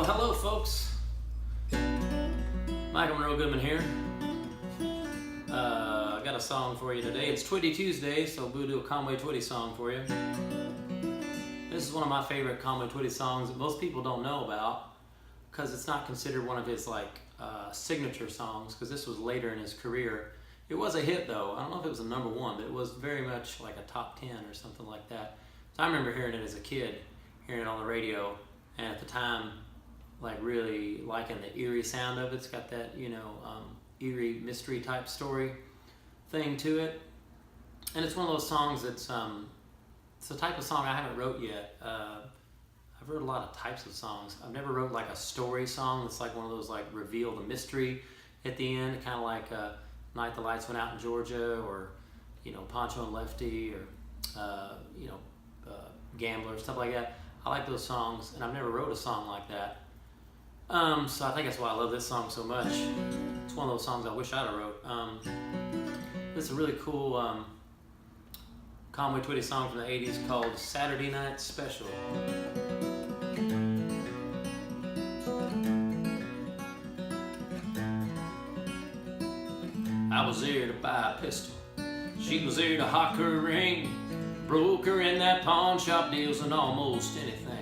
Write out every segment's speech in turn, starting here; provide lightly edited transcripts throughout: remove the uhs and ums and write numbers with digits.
Well, hello folks. Monroe Goodman here. I got a song for you today. It's Twitty Tuesdays, so we'll do a Conway Twitty song for you. This is one of my favorite Conway Twitty songs that most people don't know about because it's not considered one of his signature songs, because this was later in his career. It was a hit though. I don't know if it was a #1, but it was very much like a top 10 or something like that. So I remember hearing it as a kid, hearing it on the radio, and at the time really liking the eerie sound of it. It's got that, eerie mystery type story thing to it. And it's one of those songs that's, it's the type of song I haven't wrote yet. I've wrote a lot of types of songs. I've never wrote like a story song that's like one of those reveal the mystery at the end, kind of like Night the Lights Went Out in Georgia, or, Poncho and Lefty, or, Gambler, stuff like that. I like those songs, and I've never wrote a song like that. So I think that's why I love this song so much. It's one of those songs I wish I'd have wrote. This is a really cool Conway Twitty song from the 80s called Saturday Night Special. I was there to buy a pistol. She was there to hock her ring. Broke her in that pawn shop, deals in almost anything.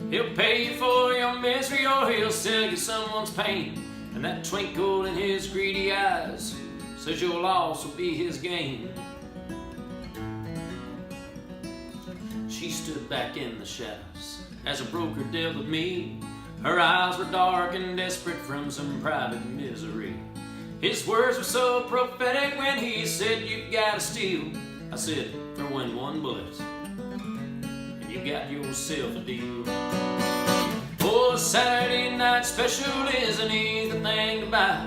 He'll pay you for your misery, or he'll sell you someone's pain. And that twinkle in his greedy eyes says your loss will be his gain. She stood back in the shadows as a broker dealt with me. Her eyes were dark and desperate from some private misery. His words were so prophetic when he said, "You gotta steal." I said, "Throw in one bullet and you got yourself a deal." Oh, Saturday Night Special is an easy thing to buy.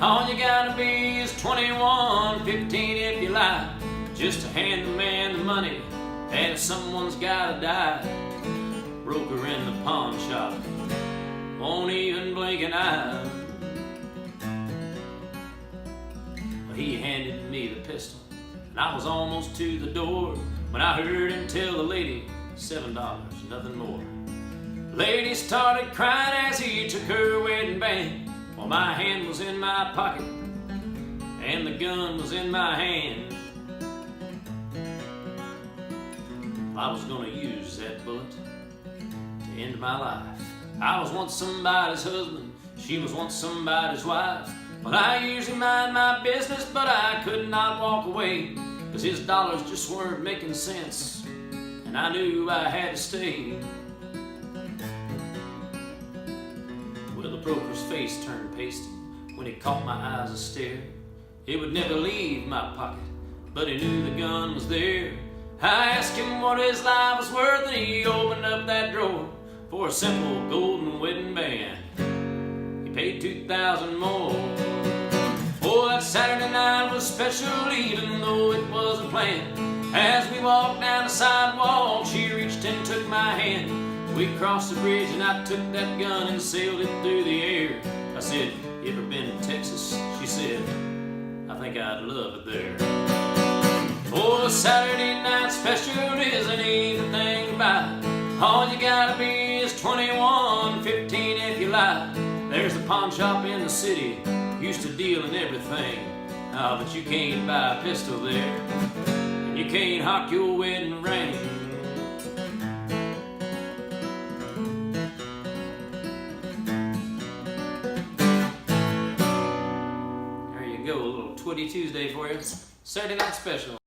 All you gotta be is 21, 15 if you lie. Just to hand the man the money, and if someone's gotta die. Broker in the pawn shop won't even blink an eye. Well, he handed me the pistol, and I was almost to the door when I heard him tell the lady, $7, nothing more. The lady started crying as he took her wedding band, while my hand was in my pocket and the gun was in my hand. I was gonna use that bullet to end my life. I was once somebody's husband, she was once somebody's wife. Well, I usually mind my business, but I could not walk away, 'cause his dollars just weren't making sense, and I knew I had to stay. Well, the broker's face turned pasty when he caught my eyes a stare. It would never leave my pocket, but he knew the gun was there. I asked him what his life was worth, and he opened up that drawer for a simple golden wedding band. He paid $2,000 more. Oh, that Saturday night was special, even though it wasn't planned. As we walked down the sidewalk, she reached and took my hand. We crossed the bridge and I took that gun and sailed it through the air. I said, "You ever been to Texas?" She said, "I think I'd love it there." Oh, the Saturday Night Special is an easy thing to buy. All you gotta be is 21, 15 if you lie. There's a pawn shop in the city, used to deal in everything. Oh, but you can't buy a pistol there, and you can't hock your wedding ring. There you go, a little Twitty Tuesday for you. Saturday Night Special.